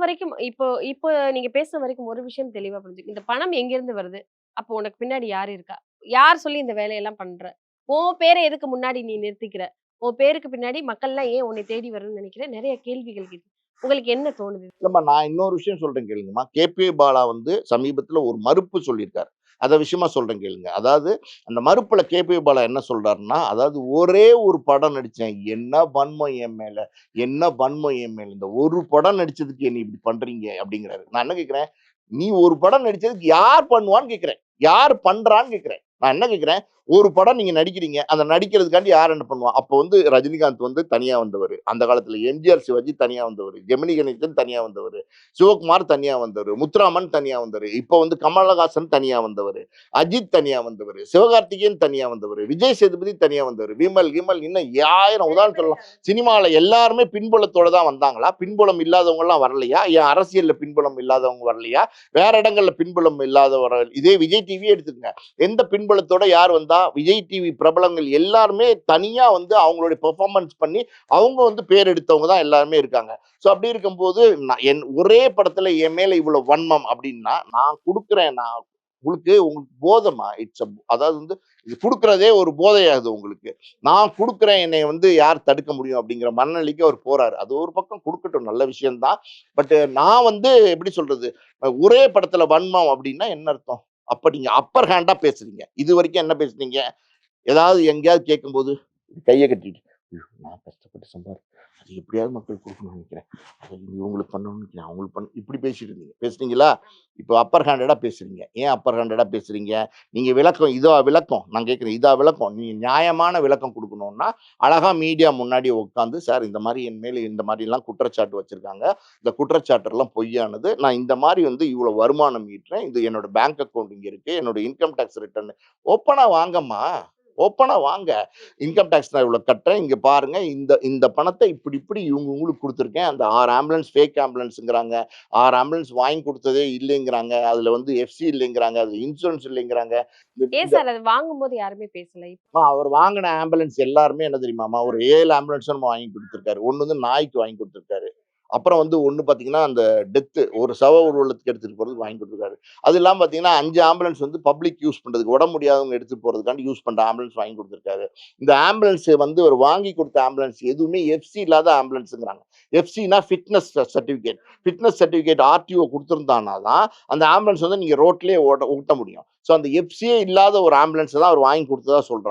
வரைக்கும் இப்போ இப்போ நீங்க பேசுன வரைக்கும் ஒரு விஷயம் தெளிவா புரிஞ்சுது. இந்த பணம் எங்கேருந்து வருது? அப்போ உனக்கு பின்னாடி யார் இருக்கா? யார் சொல்லி இந்த வேலையெல்லாம் பண்ற? உன் பேர எதுக்கு முன்னாடி நீ நிறுத்திக்கிற? உன் பேருக்கு பின்னாடி மக்கள்லாம் ஏன் உன்னை தேடி வரணும்னு நெனைக்கிற? நெறைய கேள்விகள் இருக்கு. உங்களுக்கு என்ன தோணுது? இல்லம்மா, நான் இன்னொரு விஷயம் சொல்றேன் கேளுங்கம்மா. கே.பி. பாலா வந்து சமீபத்தில ஒரு மறுப்பு சொல்லியிருக்காரு. அத விஷயமா சொல்றேன் கேளுங்க. அதாவது அந்த மறுப்புல கே.பி. பாலா என்ன சொல்றாருன்னா, அதாவது ஒரே ஒரு படம் நடிச்சேன். என்ன வன்மம் என் மேல, என்ன வன்மம் என் மேல. இந்த ஒரு படம் நடிச்சதுக்கு என்ன இப்படி பண்றீங்க அப்படிங்கிறாரு. நான் என்ன கேட்கிறேன், நீ ஒரு படம் நடிச்சதுக்கு யார் பண்ணுவான்னு கேட்கிறேன். யார் பண்றான்னு கேட்கிறேன். நான் என்ன கேட்கிறேன், ஒரு படம் நீங்க நடிக்கிறீங்க. அந்த நடிக்கிறதுக்காண்டி யார் என்ன பண்ணுவா? அப்ப வந்து ரஜினிகாந்த் வந்து தனியா வந்தவரு. அந்த காலத்துல எம்ஜிஆர், சிவாஜி தனியா வந்தவரு. ஜெமினி கணேசன் தனியா வந்தவரு. சிவகுமார் தனியா வந்தவரு. முத்துராமன் தனியா வந்தவரு. இப்ப வந்து கமலஹாசன் தனியா வந்தவரு. அஜித் தனியா வந்தவரு. சிவகார்த்திகேயன் தனியா வந்தவரு. விஜய் சேதுபதி தனியா வந்தவரு. விமல், கிமல் இன்னும் 1000 உதாரணம் சொல்லலாம். சினிமால எல்லாருமே பின்புலத்தோட தான் வந்தாங்களா? பின்புலம் இல்லாதவங்க எல்லாம் வரலையா? ஏன் அரசியல்ல பின்புலம் இல்லாதவங்க வரலையா? வேற இடங்கள்ல பின்புலம் இல்லாதவர்கள் இதே விஜய் டிவியே எடுத்துக்கங்க. எந்த பின்புலத்தோட யார் வந்தா? விஜய் டிவி பிரபலங்கள் எல்லாருமே தனியா வந்து அவங்களுடைய பெர்ஃபார்மன்ஸ் பண்ணி அவங்க வந்து பேர் எடுத்தவங்க தான் எல்லாருமே இருக்காங்க. ஸோ அப்படி இருக்கும்போது என் ஒரே படத்துல என் மேல இவ்வளவு வன்மம் அப்படின்னா, நான் குடுக்குறேன். உங்களுக்கு போதமா இட்ஸ் அதாவது வந்து இது குடுக்குறதே ஒரு போதையாகுது உங்களுக்கு. நான் குடுக்குறேன், என்னை வந்து யார் தடுக்க முடியும் அப்படிங்கிற மனநிலைக்கு அவர் போறாரு. அது ஒரு பக்கம் குடுக்கட்டும், நல்ல விஷயம் தான். பட் நான் வந்து எப்படி சொல்றது, ஒரே படத்துல வன்மம் அப்படின்னா என்ன அர்த்தம்? அப்ப நீங்க அப்பர் ஹேண்டா பேசுறீங்க. இதுவரைக்கும் என்ன பேசுனீங்க? ஏதாவது எங்கேயாவது கேட்கும்போது கைய கட்டிட்டு, "ஐயோ! நான் கஷ்டப்பட்டு அது எப்படியாவது மக்களுக்கு குடுக்கணும்னு நினைக்கிறேன். அதை இவங்களுக்கு பண்ணணும்னு நினைக்கிறேன். அவங்களுக்கு இப்படி பேசிட்டு இருந்தீங்க. பேசுனீங்களா? இப்போ அப்பர் ஹேண்டடா பேசுறீங்க. ஏன் அப்பர் ஹேண்டடா பேசுறீங்க? நீங்க விளக்கம் இதா விளக்கம்? நான் கேட்கிறேன். இதா விளக்கம்? நீங்க நியாயமான விளக்கம் குடுக்கணும்னா, அழகா மீடியா முன்னாடி உட்கார்ந்து, "சார் இந்த மாரி என் மேல இந்த மாரிலாம் குற்றச்சாட்டு வச்சிருக்காங்க. இந்த குற்றச்சாட்டெல்லாம் பொய்யானது. நான் இந்த மாரி வந்து இவ்வளவு வருமானம் ஈட்டுறேன். இது என்னோட பேங்க் அக்கவுண்ட் இங்க இருக்கு. என்னோட இன்கம் டாக்ஸ் ரிட்டர்ன்." ஓப்பனா வாங்கம்மா. ஓப்பனா வாங்க. இன்கம் டாக்ஸ் நான் இவ்வளவு கட்டுறேன். இங்க பாருங்க. இந்த இந்த பணத்த இப்படி இப்படி இவங்களுக்கு குடுத்துருக்கேன். அந்த 6 ஆம்புலன்ஸ் ஃபேக் ஆம்புலன்ஸ்ங்கிறாங்க. 6 ஆம்புலன்ஸ் வாங்கி குடுத்ததே இல்லைங்கிறாங்க. அதுல வந்து எஃப்சி இல்லைங்கிறாங்க. அதுல இன்சூரன்ஸ் இல்லைங்கிறாங்க. இந்த ஏன் இந்த சார் அது வாங்கும்போது யாருமே பேசல? அவர் வாங்குன ஆம்புலன்ஸ் எல்லாருமே என்ன தெரியுமாம்மா? ஒரு 7 ஆம்புலன்ஸ் என்னமோ வாங்கி குடுத்துருக்காரு. ஒண்ணு வந்து நாய்க்கு வாங்கி குடுத்துருக்காரு. அப்புறம் வந்து ஒண்ணு பார்த்தீங்கன்னா, அந்த ஒரு சவ ஊர்வலத்துக்கு எடுத்துட்டு போறதுக்கு வாங்கி குடுத்துருக்காரு. அது இல்லாம பார்த்தீங்கன்னா, 5 ஆம்புலன்ஸ் வந்து பப்ளிக் யூஸ் பண்றதுக்கு, உடம்பு முடியாதவங்க எடுத்துட்டு போறதுக்காண்டி யூஸ் பண்ற ஆம்புலன்ஸ் வாங்கி குடுத்துருக்காரு. இந்த ஆம்புலன்ஸ் வந்து ஒரு வாங்கி குடுத்த ஆம்புலன்ஸ் எதுவுமே எஃப்சி இல்லாத ஆம்புலன்ஸ்ங்கிறாங்க. எஃப்சினா fitness certificate. Fitness certificate RTO குடுத்திருந்தானா தான், அந்த ஆம்புலன்ஸ் வந்து நீங்க ரோட்லயே ஓட்ட முடியும். ஸோ அந்த எஃப்சியே இல்லாத ஒரு ஆம்புலன்ஸ் தான் அவர் வாங்கி குடுத்ததா சொல்றாங்க.